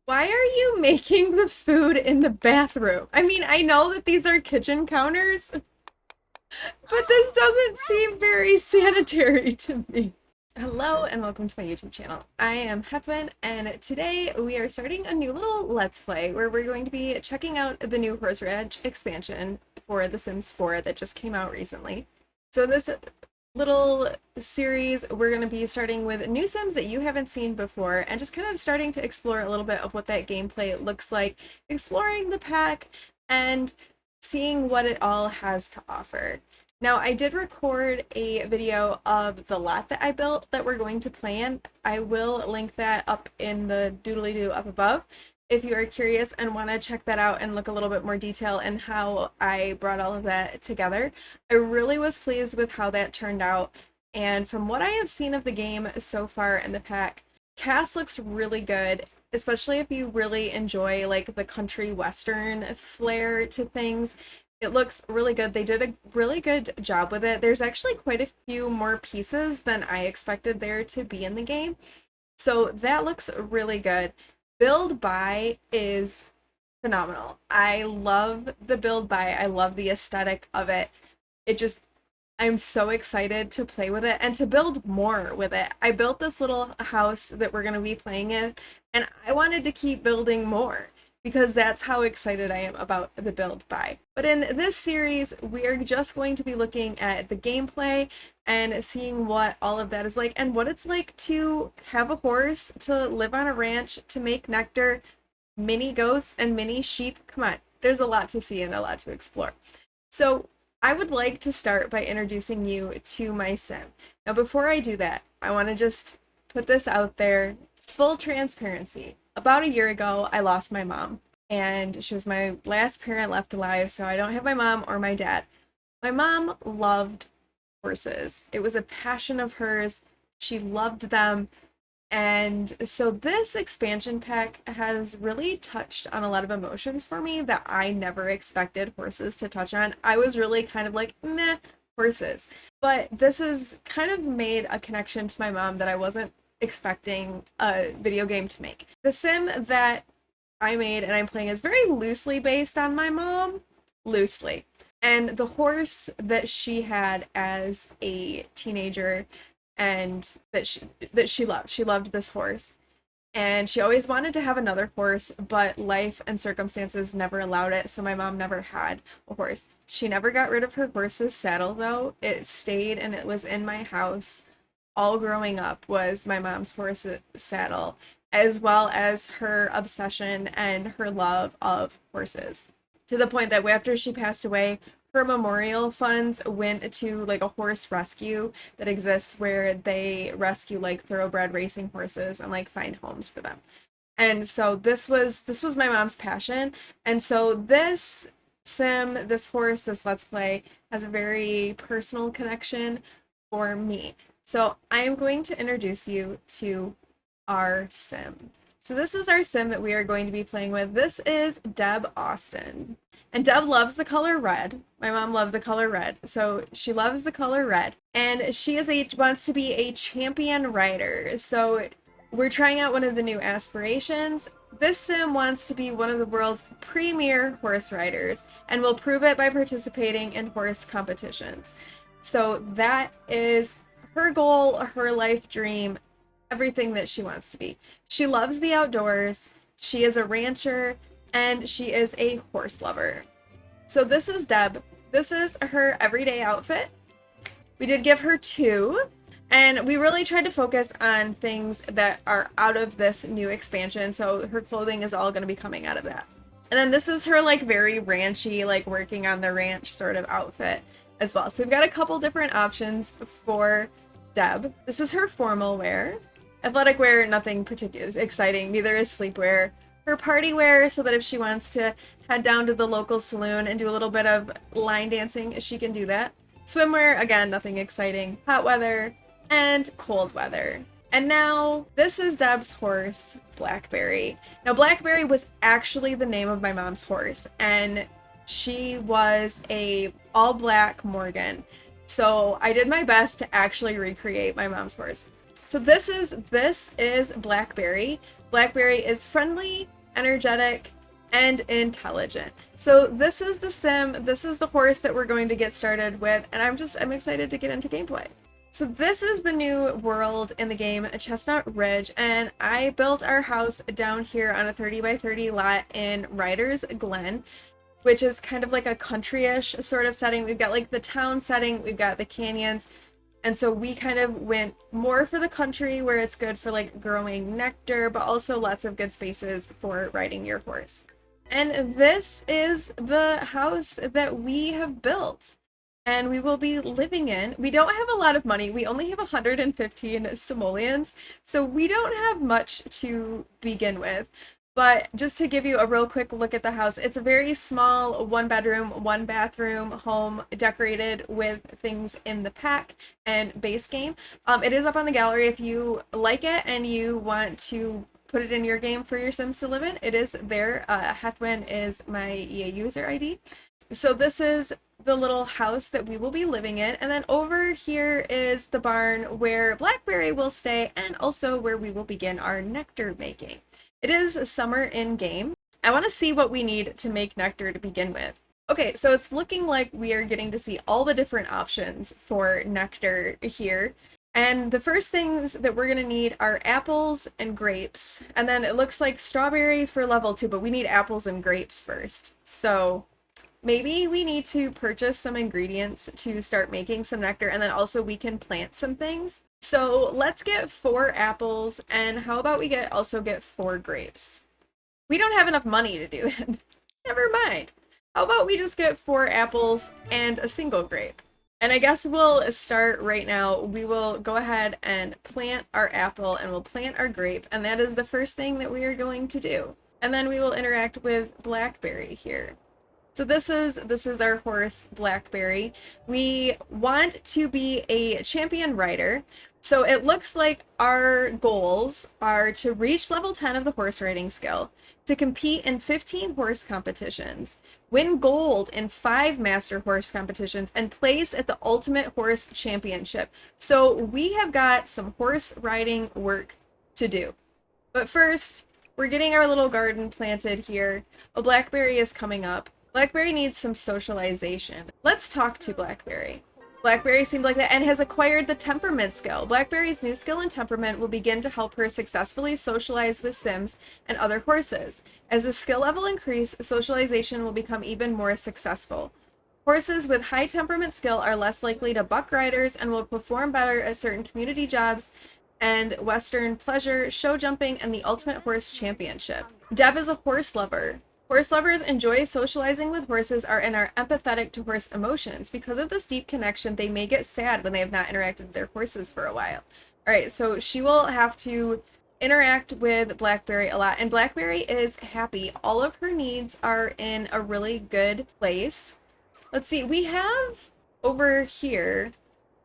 Why are you making the food in the bathroom? I mean, I know that these are kitchen counters, but this doesn't seem very sanitary to me. Hello and welcome to my YouTube channel. I am Heathwyn, and today we are starting a new little Let's Play where we're going to be checking out the new Horse Ranch expansion for The Sims 4 that just came out recently. So in this little series, we're going to be starting with new Sims that you haven't seen before and just kind of starting to explore a little bit of what that gameplay looks like, exploring the pack, and seeing what it all has to offer. Now, I did record a video of the lot that I built that we're going to play in. I will link that up in the doodly-doo up above if you are curious and want to check that out and look a little bit more detail in how I brought all of that together. I really was pleased with how that turned out, and from what I have seen of the game so far in the pack, Cass looks really good, especially if you really enjoy like the country western flair to things. It looks really good. They did a really good job with it. There's actually quite a few more pieces than I expected there to be in the game. So that looks really good. Build by is phenomenal. I love the build by. I love the aesthetic of it. It just I'm so excited to play with it and to build more with it. I built this little house that we're going to be playing in, and I wanted to keep building more because that's how excited I am about the build by. But in this series, we are just going to be looking at the gameplay and seeing what all of that is like and what it's like to have a horse, to live on a ranch, to make nectar, mini goats, and mini sheep. Come on, there's a lot to see and a lot to explore. So I would like to start by introducing you to my sim. Now, before I do that, I want to just put this out there, full transparency. About a year ago, I lost my mom, and she was my last parent left alive, so I don't have my mom or my dad. My mom loved horses. It was a passion of hers. She loved them. And so this expansion pack has really touched on a lot of emotions for me that I never expected horses to touch on. I was really kind of like, meh, horses. But this has kind of made a connection to my mom that I wasn't expecting a video game to make. The sim that I made and I'm playing is very loosely based on my mom, loosely. And the horse that she had as a teenager and that she loved. She loved this horse. And she always wanted to have another horse, but life and circumstances never allowed it, so my mom never had a horse. She never got rid of her horse's saddle though. It stayed and it was in my house all growing up was my mom's horse saddle, as well as her obsession and her love of horses. To the point that after she passed away, her memorial funds went to like a horse rescue that exists where they rescue like thoroughbred racing horses and like find homes for them. And so this was my mom's passion. And so this sim, this horse, this let's play has a very personal connection for me. So I am going to introduce you to our sim. So this is our sim that we are going to be playing with. This is Deb Austin. And Deb loves the color red. My mom loved the color red. So she loves the color red. And she wants to be a champion rider. So we're trying out one of the new aspirations. This sim wants to be one of the world's premier horse riders and will prove it by participating in horse competitions. So that is her goal, her life dream, everything that she wants to be. She loves the outdoors. She is a rancher and she is a horse lover. So this is Deb. This is her everyday outfit. We did give her two, and we really tried to focus on things that are out of this new expansion, so her clothing is all going to be coming out of that. And then this is her like very ranchy, like working on the ranch sort of outfit as well. So we've got a couple different options for Deb. This is her formal wear. Athletic wear, nothing particularly exciting. Neither is sleepwear. Her party wear, so that if she wants to head down to the local saloon and do a little bit of line dancing, she can do that. Swimwear, again, nothing exciting. Hot weather and cold weather. And now, this is Deb's horse, Blackberry. Now, Blackberry was actually the name of my mom's horse, and she was a all-black Morgan. So I did my best to actually recreate my mom's horse. So this is Blackberry. Blackberry is friendly, energetic, and intelligent. So this is the sim, this is the horse that we're going to get started with, and I'm excited to get into gameplay. So this is the new world in the game, Chestnut Ridge, and I built our house down here on a 30 by 30 lot in Ryder's Glen, which is kind of like a country-ish sort of setting. We've got like the town setting, we've got the canyons, and so we kind of went more for the country where it's good for like growing nectar, but also lots of good spaces for riding your horse. And this is the house that we have built and we will be living in. We don't have a lot of money. We only have 115 simoleons, so we don't have much to begin with. But just to give you a real quick look at the house, it's a very small 1-bedroom, 1-bathroom home decorated with things in the pack and base game. It is up on the gallery if you like it and you want to put it in your game for your Sims to live in. It is there. Heathwyn is my EA user ID. So this is the little house that we will be living in, and then over here is the barn where Blackberry will stay and also where we will begin our nectar making. It is summer in game. I want to see what we need to make nectar to begin with. Okay, so it's looking like we are getting to see all the different options for nectar here. And the first things that we're going to need are apples and grapes. And then it looks like strawberry for level 2, but we need apples and grapes first. So maybe we need to purchase some ingredients to start making some nectar, and then also we can plant some things. So let's get 4 apples, and how about we also get 4 grapes? We don't have enough money to do that. Never mind. How about we just get 4 apples and a single grape? And I guess we'll start right now. We will go ahead and plant our apple and we'll plant our grape, and that is the first thing that we are going to do. And then we will interact with Blackberry here. So this is our horse, Blackberry. We want to be a champion rider. So it looks like our goals are to reach level 10 of the horse riding skill, to compete in 15 horse competitions, win gold in 5 master horse competitions, and place at the Ultimate Horse Championship. So we have got some horse riding work to do. But first, we're getting our little garden planted here. A Blackberry is coming up. Blackberry needs some socialization. Let's talk to Blackberry. Blackberry seemed like that and has acquired the temperament skill. Blackberry's new skill in temperament will begin to help her successfully socialize with Sims and other horses. As the skill level increases, socialization will become even more successful. Horses with high temperament skill are less likely to buck riders and will perform better at certain community jobs and Western pleasure, show jumping, and the Ultimate Horse Championship. Deb is a horse lover. Horse lovers enjoy socializing with horses and are empathetic to horse emotions. Because of this deep connection, they may get sad when they have not interacted with their horses for a while. All right, so she will have to interact with Blackberry a lot, and Blackberry is happy. All of her needs are in a really good place. Let's see, we have over here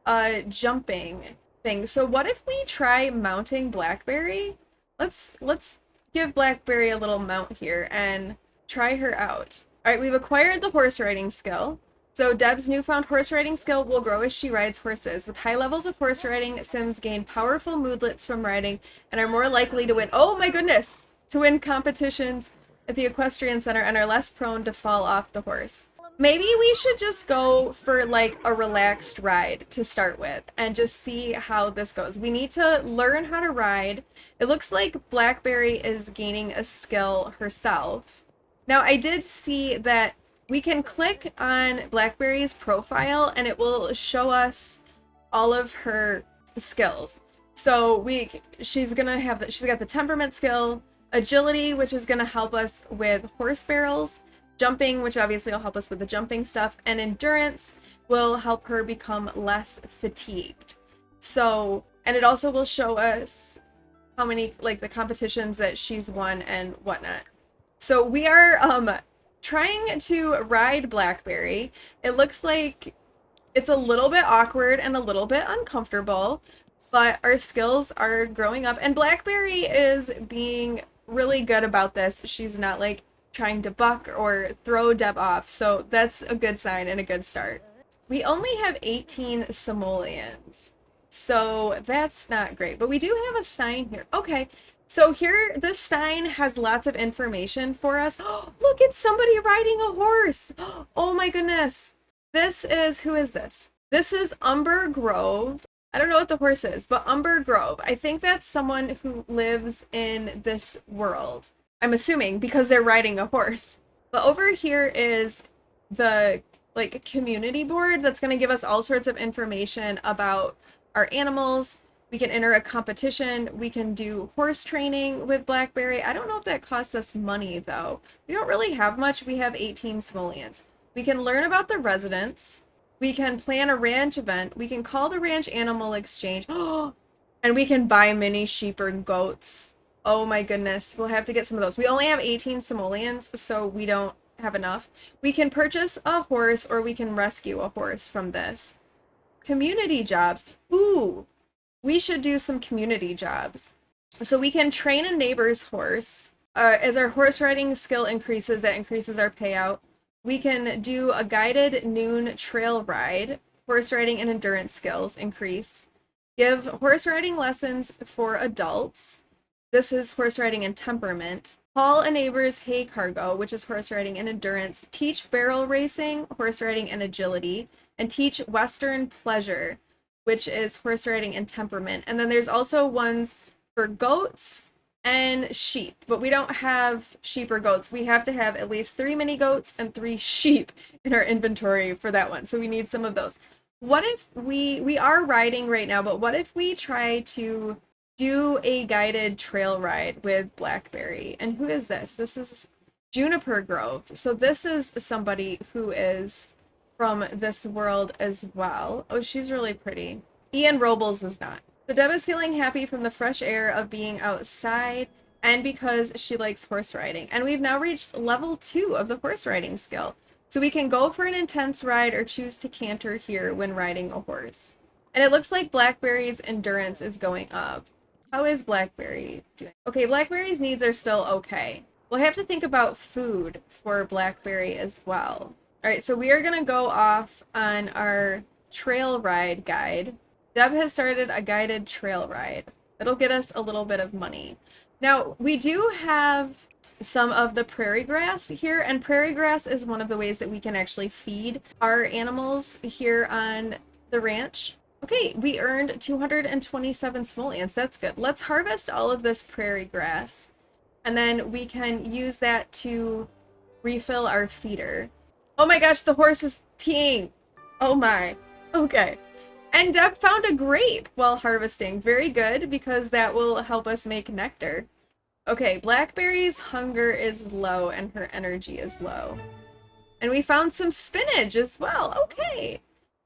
a jumping thing. So what if we try mounting Blackberry? Let's give Blackberry a little mount here and try her out. All right, we've acquired the horse riding skill. So Deb's newfound horse riding skill will grow as she rides horses. With high levels of horse riding, Sims gain powerful moodlets from riding and are more likely to win, oh my goodness, to win competitions at the equestrian center and are less prone to fall off the horse. Maybe we should just go for like a relaxed ride to start with and just see how this goes. We need to learn how to ride. It looks like Blackberry is gaining a skill herself. Now, I did see that we can click on Blackberry's profile and it will show us all of her skills. So she's got the temperament skill, agility, which is gonna help us with horse barrels, jumping, which obviously will help us with the jumping stuff, and endurance will help her become less fatigued. So, and it also will show us how many, like, the competitions that she's won and whatnot. So we are trying to ride Blackberry. It looks like it's a little bit awkward and a little bit uncomfortable, but our skills are growing up, and Blackberry is being really good about this. She's not like trying to buck or throw Deb off, so that's a good sign and a good start. We only have 18 simoleons, so that's not great, but we do have a sign here. Okay, So here, this sign has lots of information for us. Look, it's somebody riding a horse. Oh my goodness. Who is this? This is Umber Grove. I don't know what the horse is, but Umber Grove. I think that's someone who lives in this world. I'm assuming because they're riding a horse. But over here is the like community board that's going to give us all sorts of information about our animals. We can enter a competition. We can do horse training with Blackberry. I don't know if that costs us money though. We don't really have much. We have 18 simoleons. We can learn about the residents. We can plan a ranch event. We can call the ranch animal exchange. And we can buy mini sheep or goats. Oh my goodness. We'll have to get some of those. We only have 18 simoleons, so we don't have enough. We can purchase a horse or we can rescue a horse from this. Community jobs. Ooh, we should do some community jobs. So we can train a neighbor's horse. As our horse riding skill increases, that increases our payout. We can do a guided noon trail ride. Horse riding and endurance skills increase. Give horse riding lessons for adults. This is horse riding and temperament. Haul a neighbor's hay cargo, which is horse riding and endurance. Teach barrel racing, horse riding and agility. And teach Western pleasure, which is horse riding and temperament. And then there's also ones for goats and sheep, but we don't have sheep or goats. We have to have at least 3 mini goats and 3 sheep in our inventory for that one. So we need some of those. What if we are riding right now, but what if we try to do a guided trail ride with Blackberry? And who is this? This is Juniper Grove. So this is somebody who is from this world as well. Oh, she's really pretty. Ian Robles is not. So Deb is feeling happy from the fresh air of being outside and because she likes horse riding. And we've now reached level 2 of the horse riding skill. So we can go for an intense ride or choose to canter here when riding a horse. And it looks like Blackberry's endurance is going up. How is Blackberry doing? Okay, Blackberry's needs are still okay. We'll have to think about food for Blackberry as well. All right, so we are going to go off on our trail ride guide. Deb has started a guided trail ride. It'll get us a little bit of money. Now, we do have some of the prairie grass here, and prairie grass is one of the ways that we can actually feed our animals here on the ranch. Okay, we earned 227 simoleons. That's good. Let's harvest all of this prairie grass, and then we can use that to refill our feeder. Oh my gosh, the horse is peeing. Oh my. Okay. And Deb found a grape while harvesting. Very good, because that will help us make nectar. Okay, Blackberry's hunger is low and her energy is low. And we found some spinach as well. Okay.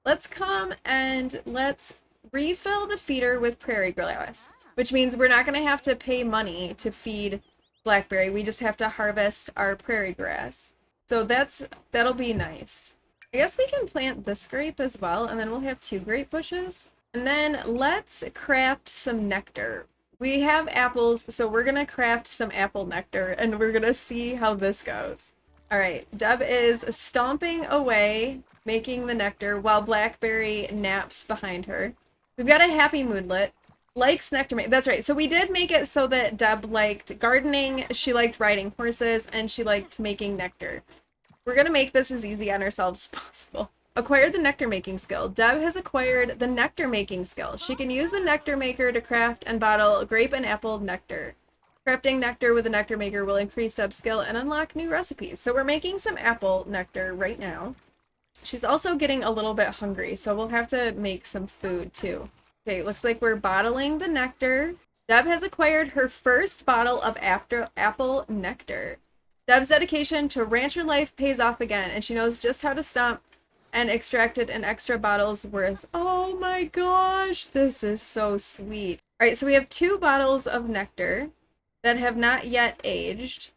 Let's come and let's refill the feeder with prairie grass, which means we're not going to have to pay money to feed Blackberry. We just have to harvest our prairie grass. So that'll be nice. I guess we can plant this grape as well, and then we'll have 2 grape bushes. And then let's craft some nectar. We have apples, so we're gonna craft some apple nectar, and we're gonna see how this goes. All right, Deb is stomping away, making the nectar, while Blackberry naps behind her. We've got a happy moodlet. Likes nectar. That's right. So we did make it so that Deb liked gardening, she liked riding horses, and she liked making nectar. We're going to make this as easy on ourselves as possible. Acquired the nectar making skill. Deb has acquired the nectar making skill. She can use the nectar maker to craft and bottle grape and apple nectar. Crafting nectar with the nectar maker will increase Deb's skill and unlock new recipes. So we're making some apple nectar right now. She's also getting a little bit hungry, so we'll have to make some food too. Okay, looks like we're bottling the nectar. Deb has acquired her first bottle of apple nectar. Deb's dedication to rancher life pays off again, and she knows just how to stomp and extracted an extra bottle's worth. Oh my gosh, this is so sweet. All right, so we have 2 bottles of nectar that have not yet aged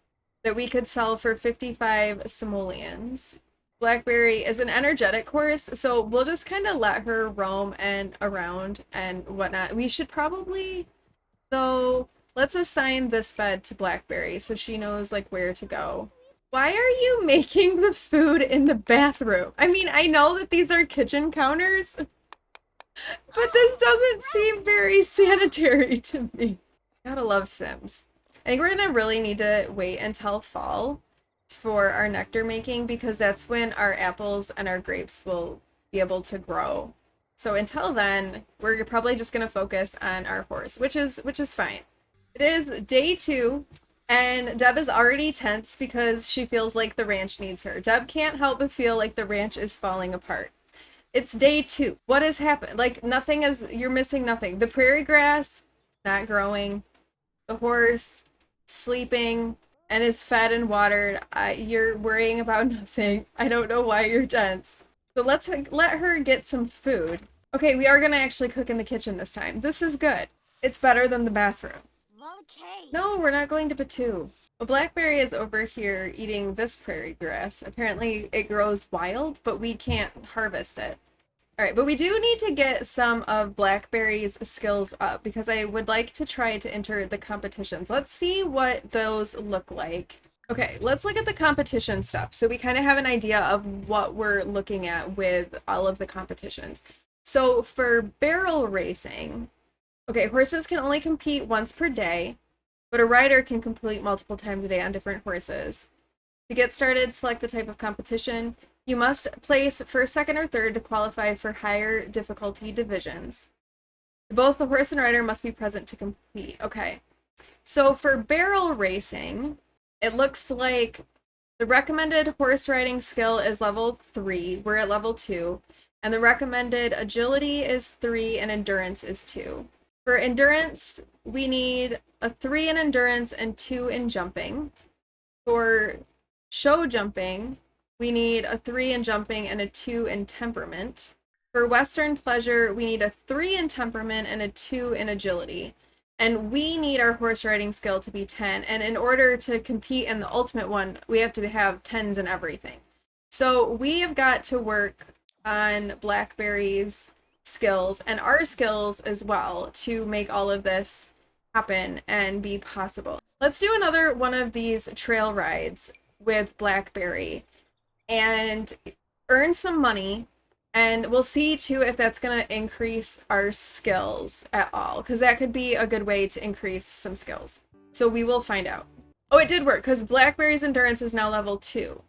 that we could sell for 55 simoleons. Blackberry is an energetic horse, so we'll just kind of let her roam and around and whatnot. We should probably, though, let's assign this bed to Blackberry so she knows like where to go. Why are you making the food in the bathroom? I mean, I know that these are kitchen counters, but this doesn't seem very sanitary to me. Gotta love Sims. I think we're gonna really need to wait until fall for our nectar making because that's when our apples and our grapes will be able to grow. So until then, we're probably just gonna focus on our horse, which is fine. It is day 2, and Deb is already tense because she feels like the ranch needs her. Deb can't help but feel like the ranch is falling apart. It's day 2. What has happened? Like nothing is, you're missing nothing. The prairie grass, not growing. The horse, sleeping, and is fed and watered. You're worrying about nothing. I don't know why you're tense. So let's let her get some food. Okay, we are gonna actually cook in the kitchen this time. This is good. It's better than the bathroom. Okay. No, we're not going to Batu. Well, Blackberry is over here eating this prairie grass. Apparently it grows wild, but we can't harvest it. All right, but we do need to get some of Blackberry's skills up because I would like to try to enter the competitions. Let's see what those look like. Okay, let's look at the competition stuff. So we kind of have an idea of what we're looking at with all of the competitions. So for barrel racing, okay, horses can only compete once per day, but a rider can complete multiple times a day on different horses. To get started, select the type of competition. You must place first, second, or third to qualify for higher difficulty divisions. Both the horse and rider must be present to compete. Okay. So for barrel racing, it looks like the recommended horse riding skill is level 3. We're at level 2. And the recommended agility is 3 and endurance is 2. For endurance, we need a 3 in endurance and 2 in jumping. For show jumping, we need a 3 in jumping and a 2 in temperament. For Western pleasure, we need a 3 in temperament and a 2 in agility. And we need our horse riding skill to be 10. And in order to compete in the ultimate one, we have to have 10s in everything. So we have got to work on Blackberry's skills and our skills as well to make all of this happen and be possible. Let's do another one of these trail rides with Blackberry and earn some money, and we'll see too if that's going to increase our skills at all, because that could be a good way to increase some skills. So we will find out. Oh, it did work because Blackberry's endurance is now level 2.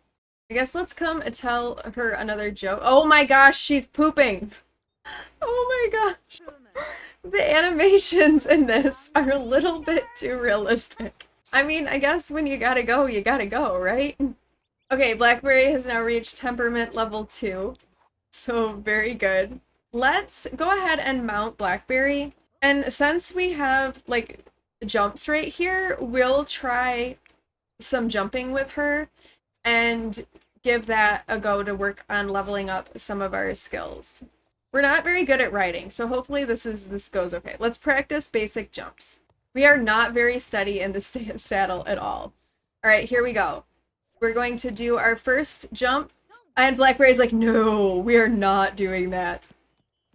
I guess let's come and tell her another joke. Oh my gosh, she's pooping. Oh my gosh. The animations in this are a little bit too realistic. I mean, I guess when you gotta go, right? Okay, Blackberry has now reached temperament level 2. So very good. Let's go ahead and mount Blackberry. And since we have like jumps right here, we'll try some jumping with her and give that a go to work on leveling up some of our skills. We're not very good at riding, so hopefully this goes okay. Let's practice basic jumps. We are not very steady in the saddle at all. All right, here we go. We're going to do our first jump, and Blackberry's like, no, we are not doing that.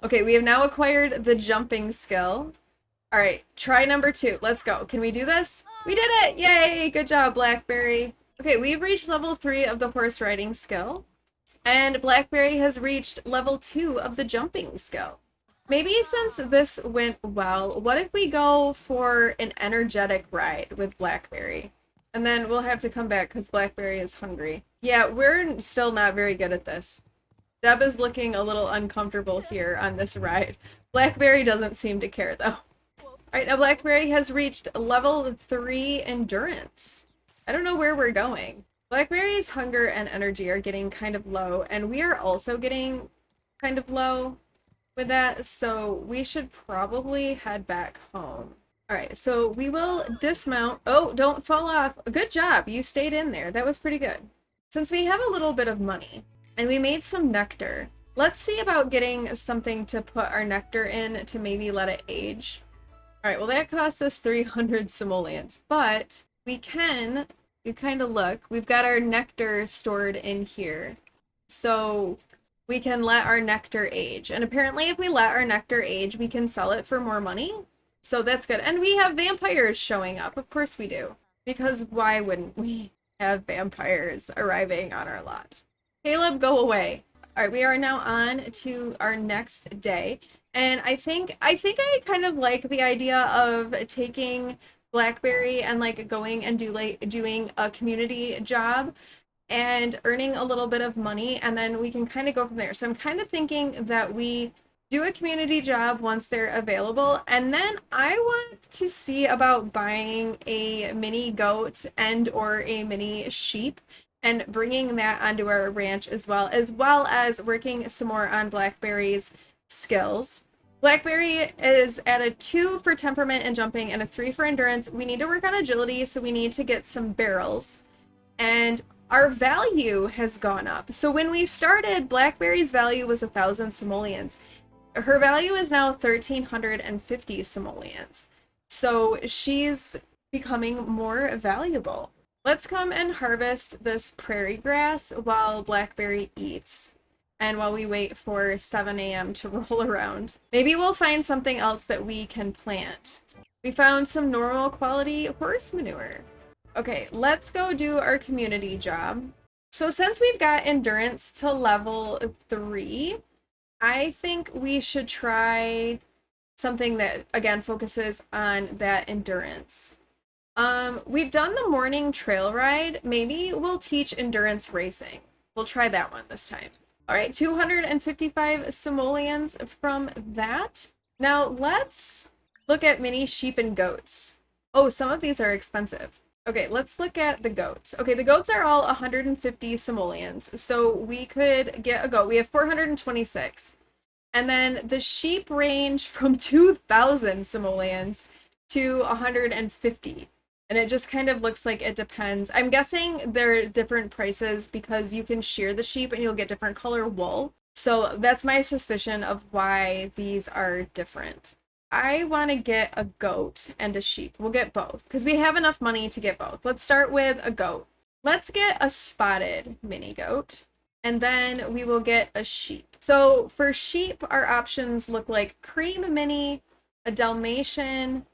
Okay, we have now acquired the jumping skill. All right, try number 2. Let's go. Can we do this? We did it! Yay! Good job, Blackberry. Okay, we've reached level 3 of the horse riding skill, and Blackberry has reached level 2 of the jumping skill. Maybe since this went well, what if we go for an energetic ride with Blackberry? And then we'll have to come back because Blackberry is hungry. Yeah, we're still not very good at this. Deb is looking a little uncomfortable here on this ride. Blackberry doesn't seem to care though. Alright, now Blackberry has reached level 3 endurance. I don't know where we're going. Blackberry's hunger and energy are getting kind of low, and we are also getting kind of low with that, so we should probably head back home. Alright, so we will dismount. Oh, don't fall off. Good job. You stayed in there. That was pretty good. Since we have a little bit of money, and we made some nectar, let's see about getting something to put our nectar in to maybe let it age. Alright, well that cost us 300 simoleons, but we can, you kind of look, we've got our nectar stored in here. So we can let our nectar age. And apparently if we let our nectar age, we can sell it for more money. So that's good. And we have vampires showing up. Of course we do. Because why wouldn't we have vampires arriving on our lot? Caleb, go away. All right, we are now on to our next day. And I think I kind of like the idea of taking Blackberry and like going and doing a community job and earning a little bit of money, and then we can kind of go from there. So I'm kind of thinking that we do a community job once they're available, and then I want to see about buying a mini goat and or a mini sheep and bringing that onto our ranch as well as working some more on Blackberry's skills. Blackberry is at a 2 for temperament and jumping and a 3 for endurance. We need to work on agility, so we need to get some barrels. And our value has gone up. So when we started, Blackberry's value was 1,000 simoleons. Her value is now 1,350 simoleons. So she's becoming more valuable. Let's come and harvest this prairie grass while Blackberry eats and while we wait for 7 a.m. to roll around. Maybe we'll find something else that we can plant. We found some normal quality horse manure. Okay, let's go do our community job. So since we've got endurance to level 3, I think we should try something that, again, focuses on that endurance. We've done the morning trail ride. Maybe we'll teach endurance racing. We'll try that one this time. All right, 255 simoleons from that. Now let's look at mini sheep and goats. Oh, some of these are expensive. Okay, let's look at the goats. Okay, the goats are all 150 simoleons, so we could get a goat. We have 426. And then the sheep range from 2,000 simoleons to 150. And it just kind of looks like it depends. I'm guessing they're different prices because you can shear the sheep and you'll get different color wool. So that's my suspicion of why these are different. I want to get a goat and a sheep. We'll get both because we have enough money to get both. Let's start with a goat. Let's get a spotted mini goat and then we will get a sheep. So for sheep, our options look like cream mini, a Dalmatian,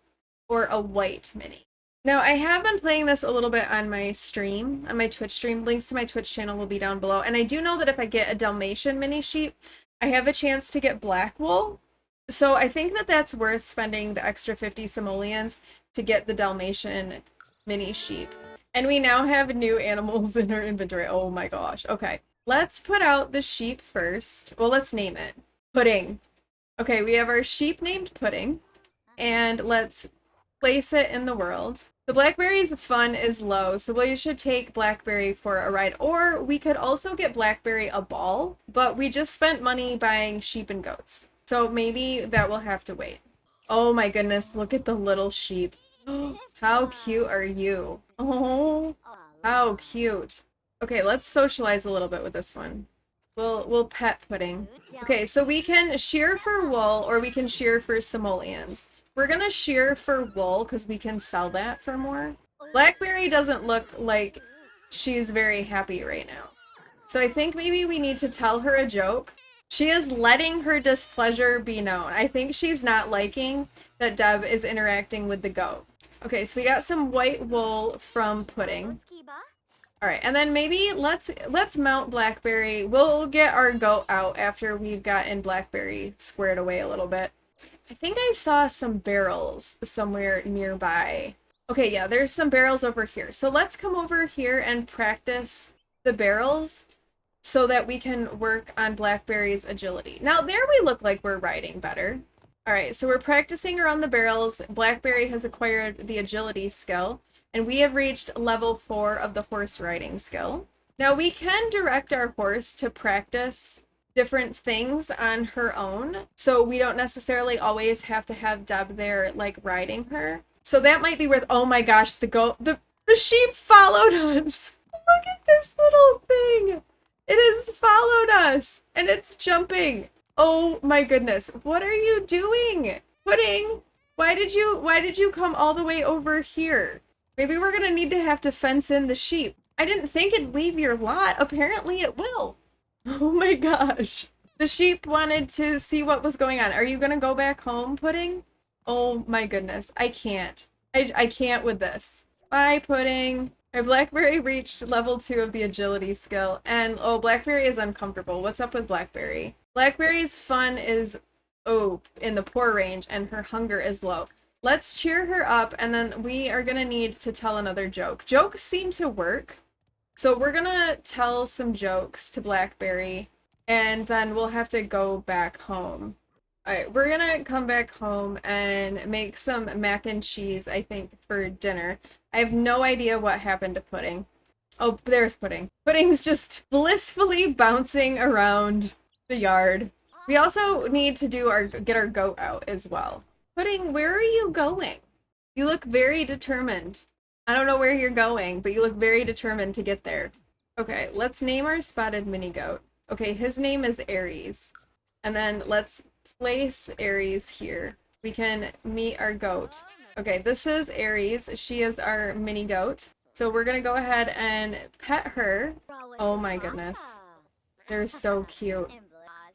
or a white mini. Now I have been playing this a little bit on my stream, on my Twitch stream. Links to my Twitch channel will be down below. And I do know that if I get a Dalmatian mini sheep, I have a chance to get black wool. So I think that that's worth spending the extra 50 simoleons to get the Dalmatian mini sheep. And we now have new animals in our inventory. Oh my gosh. Okay. Let's put out the sheep first. Well, let's name it. Pudding. Okay, we have our sheep named Pudding. And let's place it in the world. The Blackberry's fun is low, so we should take Blackberry for a ride. Or we could also get Blackberry a ball, but we just spent money buying sheep and goats. So maybe that will have to wait. Oh my goodness, look at the little sheep. How cute are you? Oh, how cute. Okay, let's socialize a little bit with this one. We'll pet Pudding. Okay, so we can shear for wool or we can shear for simoleons. We're gonna shear for wool because we can sell that for more. Blackberry doesn't look like she's very happy right now. So I think maybe we need to tell her a joke. She is letting her displeasure be known. I think she's not liking that Deb is interacting with the goat. Okay, so we got some white wool from Pudding. All right, and then maybe let's mount Blackberry. We'll get our goat out after we've gotten Blackberry squared away a little bit. I think I saw some barrels somewhere nearby. Okay, yeah, there's some barrels over here. So let's come over here and practice the barrels so that we can work on Blackberry's agility. Now there we look like we're riding better. All right, so we're practicing around the barrels. Blackberry has acquired the agility skill, and we have reached level 4 of the horse riding skill. Now we can direct our horse to practice different things on her own, so we don't necessarily always have to have Deb there like riding her. So that might be worth, oh my gosh, the sheep followed us. Look at this little thing. It has followed us and it's jumping. Oh my goodness. What are you doing? Pudding, why did you come all the way over here? Maybe we're gonna need to have to fence in the sheep. I didn't think it'd leave your lot. Apparently it will. Oh my gosh. The sheep wanted to see what was going on. Are you gonna go back home, Pudding? Oh my goodness. I can't. I can't with this. Bye, Pudding. Our Blackberry reached level 2 of the agility skill, and oh, Blackberry is uncomfortable. What's up with Blackberry? Blackberry's fun is, oh, in the poor range, and her hunger is low. let's cheer her up, and then we are gonna need to tell another joke. Jokes seem to work, so we're gonna tell some jokes to Blackberry, and then we'll have to go back home. Alright, we're gonna come back home and make some mac and cheese, I think, for dinner. I have no idea what happened to Pudding. Oh, there's Pudding. Pudding's just blissfully bouncing around the yard. We also need to get our goat out as well. Pudding, where are you going? You look very determined. I don't know where you're going, but you look very determined to get there. Okay, let's name our spotted mini goat. Okay, his name is Aries. And then let's place Aries here. We can meet our goat. Okay, this is Aries. She is our mini goat. So we're gonna go ahead and pet her. Oh my goodness. They're so cute.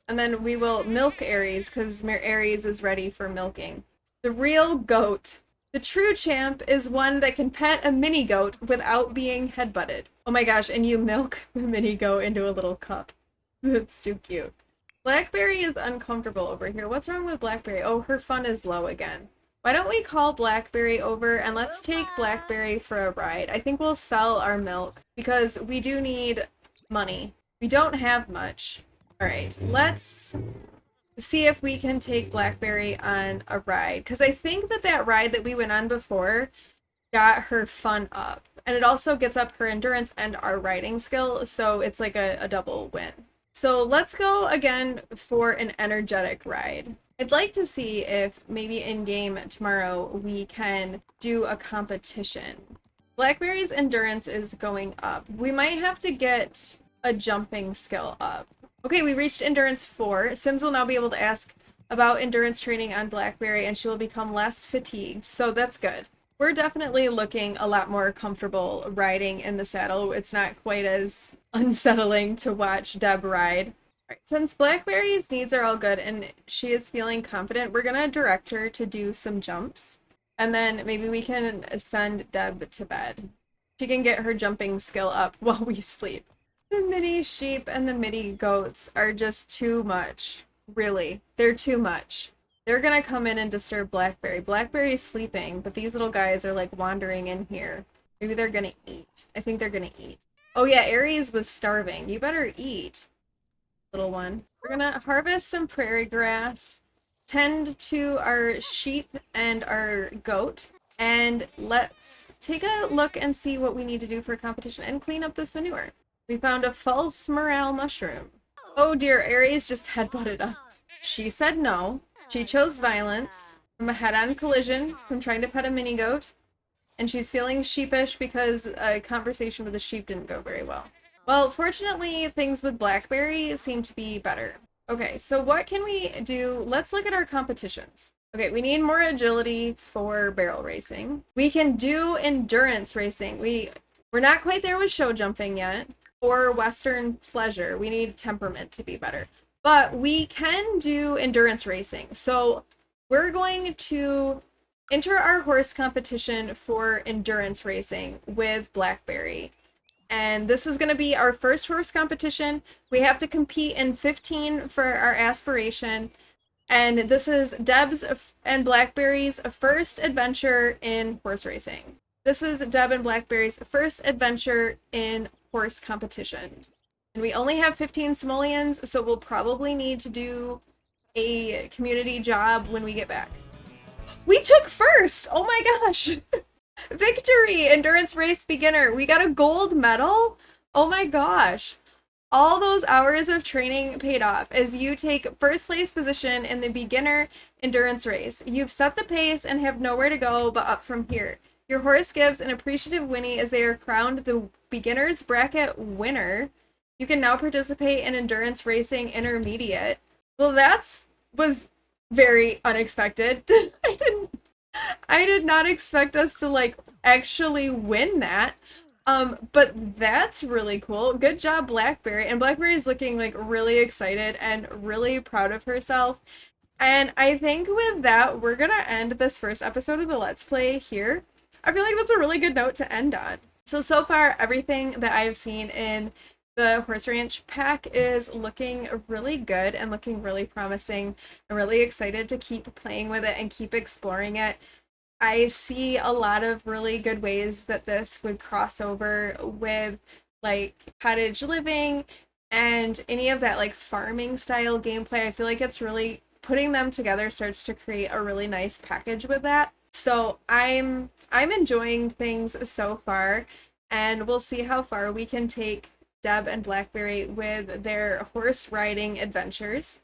And then we will milk Aries because Aries is ready for milking. The real goat. The true champ is one that can pet a mini goat without being headbutted. Oh my gosh, and you milk the mini goat into a little cup. That's too cute. Blackberry is uncomfortable over here. What's wrong with Blackberry? Oh, her fun is low again. Why don't we call Blackberry over and let's take Blackberry for a ride. I think we'll sell our milk because we do need money. We don't have much. All right, let's see if we can take Blackberry on a ride because I think that ride that we went on before got her fun up, and it also gets up her endurance and our riding skill, so it's like a double win. So let's go again for an energetic ride. I'd like to see if maybe in game tomorrow we can do a competition. Blackberry's endurance is going up. We might have to get a jumping skill up. Okay, we reached endurance 4. Sims will now be able to ask about endurance training on Blackberry and she will become less fatigued, so that's good. We're definitely looking a lot more comfortable riding in the saddle. It's not quite as unsettling to watch Deb ride. Right, since Blackberry's needs are all good and she is feeling confident, we're gonna direct her to do some jumps. And then maybe we can send Deb to bed. She can get her jumping skill up while we sleep. The mini sheep and the mini goats are just too much. Really, they're too much. They're gonna come in and disturb Blackberry. Blackberry's sleeping, but these little guys are like wandering in here. Maybe they're gonna eat. I think they're gonna eat. Oh yeah, Aries was starving. You better eat, little one. We're gonna harvest some prairie grass, tend to our sheep and our goat, and let's take a look and see what we need to do for competition and clean up this manure. We found a false morale mushroom. Oh dear, Aries just headbutted us. She said no. She chose violence from a head-on collision from trying to pet a mini goat, and she's feeling sheepish because a conversation with a sheep didn't go very well. Well, fortunately, things with Blackberry seem to be better. Okay, so what can we do? Let's look at our competitions. Okay, we need more agility for barrel racing. We can do endurance racing. We're not quite there with show jumping yet, or Western pleasure. We need temperament to be better. But we can do endurance racing. So we're going to enter our horse competition for endurance racing with Blackberry. And this is going to be our first horse competition. We have to compete in 15 for our aspiration. And this is Deb's and Blackberry's first adventure in horse racing. This is Deb and Blackberry's first adventure in horse competition. And we only have 15 simoleons, so we'll probably need to do a community job when we get back. We took first! Oh my gosh! Victory! Endurance race beginner. We got a gold medal? Oh my gosh. All those hours of training paid off as you take first place position in the beginner endurance race. You've set the pace and have nowhere to go but up from here. Your horse gives an appreciative whinny as they are crowned the beginner's bracket winner. You can now participate in endurance racing intermediate. Well, was very unexpected. I did not expect us to like actually win that. But that's really cool. Good job, Blackberry. And Blackberry's looking like really excited and really proud of herself. And I think with that, we're gonna end this first episode of the Let's Play here. I feel like that's a really good note to end on. So far, everything that I've seen in the Horse Ranch pack is looking really good and looking really promising. I'm really excited to keep playing with it and keep exploring it. I see a lot of really good ways that this would cross over with like cottage living and any of that like farming style gameplay. I feel like it's really putting them together starts to create a really nice package with that. So I'm enjoying things so far, and we'll see how far we can take Deb and Blackberry with their horse riding adventures.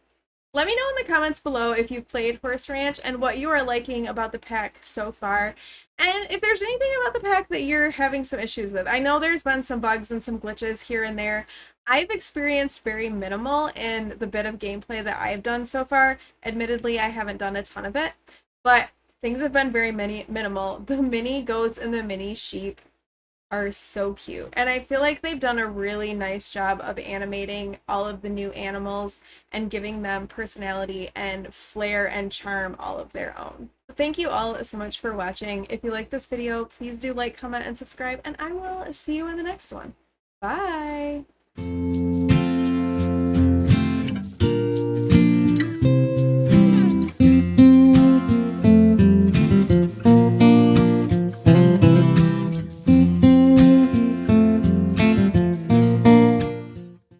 Let me know in the comments below if you've played Horse Ranch and what you are liking about the pack so far. And if there's anything about the pack that you're having some issues with. I know there's been some bugs and some glitches here and there. I've experienced very minimal in the bit of gameplay that I've done so far. Admittedly, I haven't done a ton of it, but things have been very minimal. The mini goats and the mini sheep are so cute. And I feel like they've done a really nice job of animating all of the new animals and giving them personality and flair and charm all of their own. Thank you all so much for watching. If you like this video, please do like, comment, and subscribe, and I will see you in the next one. Bye!